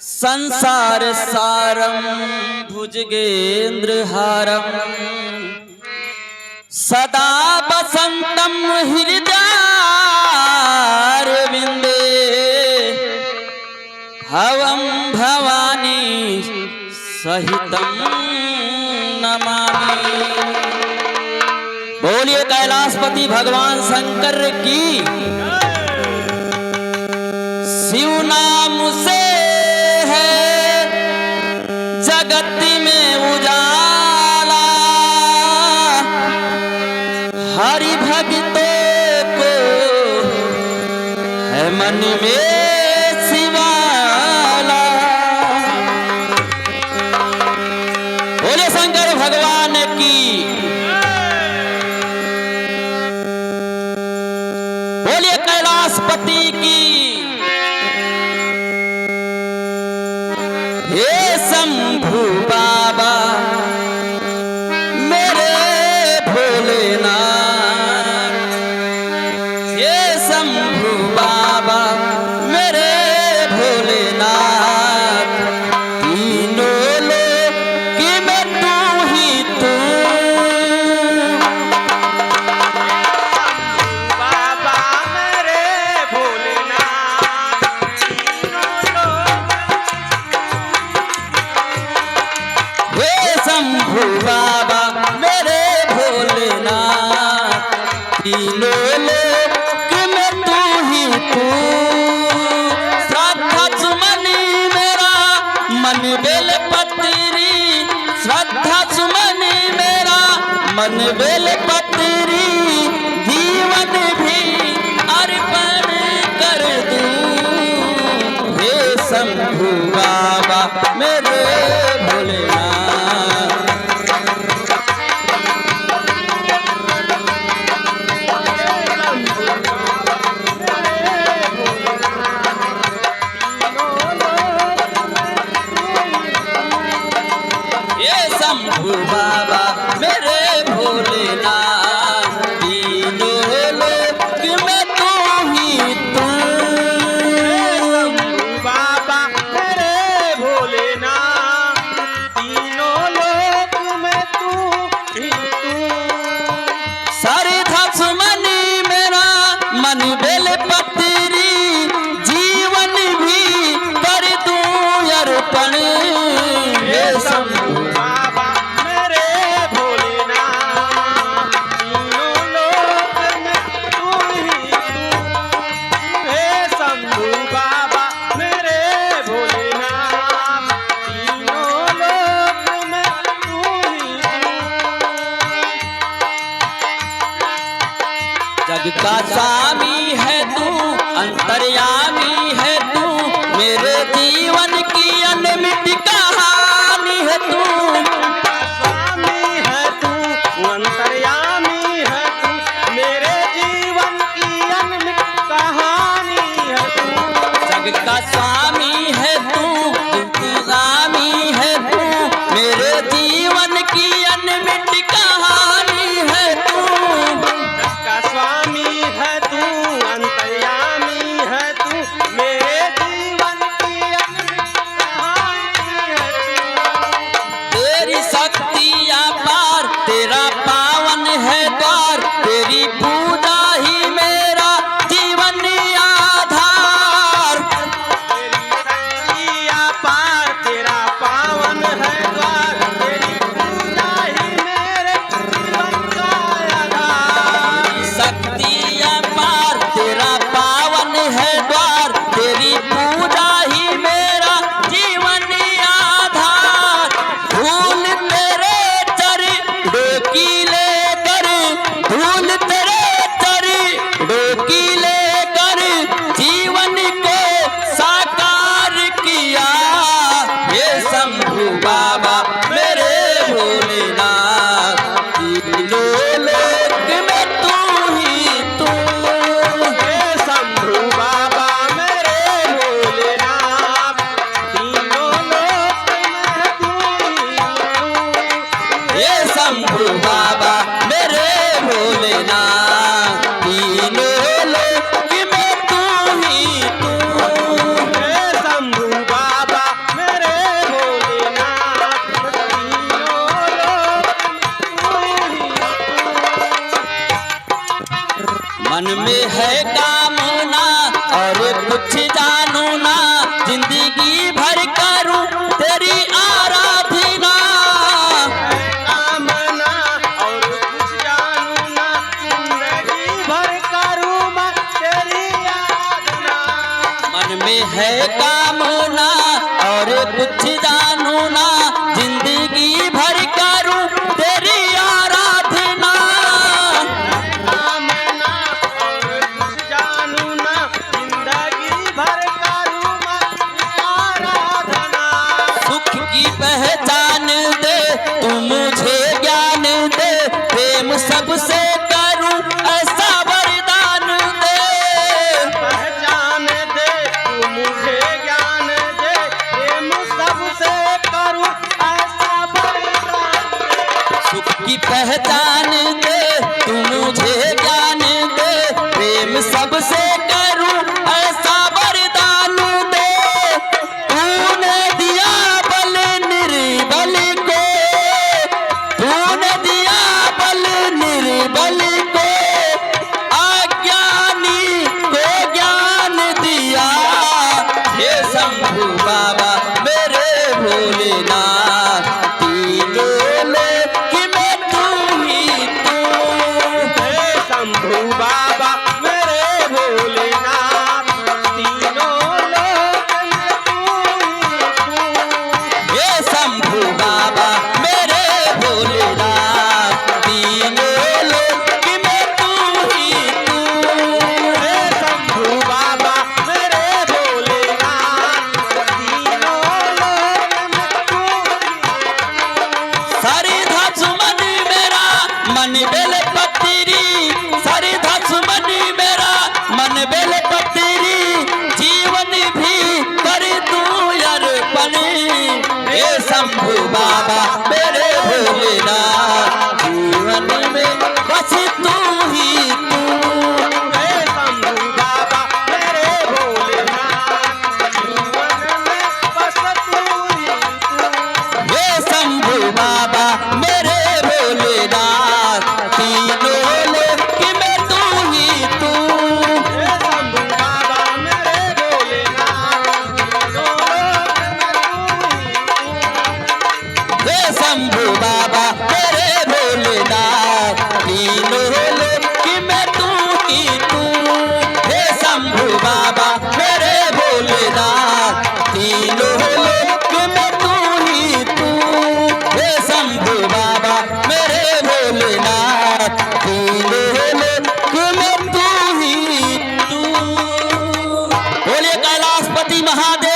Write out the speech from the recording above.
संसार सारम भुजगेन्द्रहारम सदा बसंतम हृदयारविंदे हवं भवानी सहितं नमामि। बोलिए कैलाशपति भगवान शंकर की। शिव नाम से है जगत में उजाला, हरि भक्तों को है मन में शिवाला। बोले शंकर भगवान की। बोलिए कैलाशपति की। हे शंभू बाबा मेरे भोलेनाथ, हे शंभू बाबा मेरे भोलेनाथ, तीनों लोक में तू ही तू। बाबा मेरे भोलेनाथ, हे शंभू बाबा मेरे भोलेनाथ, तीनों लोक में तू ही तू। श्रद्धा सुमनी मेरा मन बेल पत्री, श्रद्धा सुमनी मेरा मन बेल पत्री, जीवन भी अर्पण कर दूं। हे शंभू बाबा मेरे भोलेनाथ। ये शंभू बाबा मेरे भोलेनाथ, तीनों लोक में तू ही तू। बाबा मेरे भोलेनाथ, तीनों लोक में तू ही तू। श्रद्धा सुमनी मेरा मन बेल पत्री, जीवन भी कर दूं अर्पण। हे शंभू बाबा मेरे भोलेनाथ, तीनों लोक में तू ही तू। हे शंभू बाबा मेरे भोलेनाथ, तीनों लोक में तू ही तू। जग का स्वामी है तू, अंतर्यामी है तू, मेरे जीवन की अनमिट कहानी है तू। स्वामी है तू, अंतर्यामी है तू, मेरे जीवन की अनमित कहानी है तू। जग का स्वामी है तू, अंतर्यामी है तू, मेरे जीवन की अनमिट कहानी है तू। का स्वामी है तू, अंतर्यामी है तू, मेरे जीवन की अनमित कहानी है तू। तेरी शक्ति अपार, तेरा पावन है द्वार, तेरी पूजा ही मेरा जीवन आधार। तेरी है कामना और कुछ जानू ना, जिंदगी भर करूं तेरी आराधना। कामना और कुछ जानू ना, जिंदगी भर करूं मैं तेरी आराधना। मन में है कामना और कुछ जानू ना, जिंदगी भर करूं तेरी आराधना। कामना और कुछ जानू ना, जिंदगी भर करूं मैं आराधना। सुख की पहचान दे तू मुझे ज्ञान दे, प्रेम सबसे करूं ऐसा वरदान दे। पहचान दे तू मुझे ज्ञान दे, प्रेम सबसे करूं ऐसा वरदान दे। सुख की पहचान दे तू मुझे ज्ञान दे, प्रेम सबसे करूं ऐसा वरदान दे। तूने दिया बल निर्बल को, तूने दिया बल निर्बल को, अज्ञानी को ज्ञान दिया। हे शंभू बाबा मेरे भोलेनाथ, तीनों लोक में तू ही तू। हे शंभू बाबा मेरे भोलेनाथ, तीनों लोक में तू ही तू। हे शंभू बाबा मेरे भोलेनाथ, तीनों लोक में तू ही तू। हे शंभू बाबा मेरे भोलेनाथ, तीनों लोक में तू ही। सरिधा सुमन मेरा मन बेल पत्री, सरिधा सुमन मेरा मन बेल पत्री, जीवन भी कर दूं अर्पण। हे शंभू बाबा मेरे भोलेनाथ, जीवन में बस तू ही तू। हे शंभू बाबा मेरे भोलेनाथ, जीवन में बस तू ही तू। हे शंभू बाबा मेरे भोलेनाथ, तीनों लोक में तू ही तू। हे शंभू बाबा मेरे भोलेनाथ, तीनों लोक में तू ही तू। हे शंभू बाबा मेरे भोलेनाथ, तीनों लोक में तू ही तू। हे शंभू बाबा मेरे भोलेनाथ, तीनों लोक में तू ही तू। हे शंभू बाबा मेरे भोलेनाथ, तीनों लोक में तू ही तू। बोलिए कैलाशपति महादेव।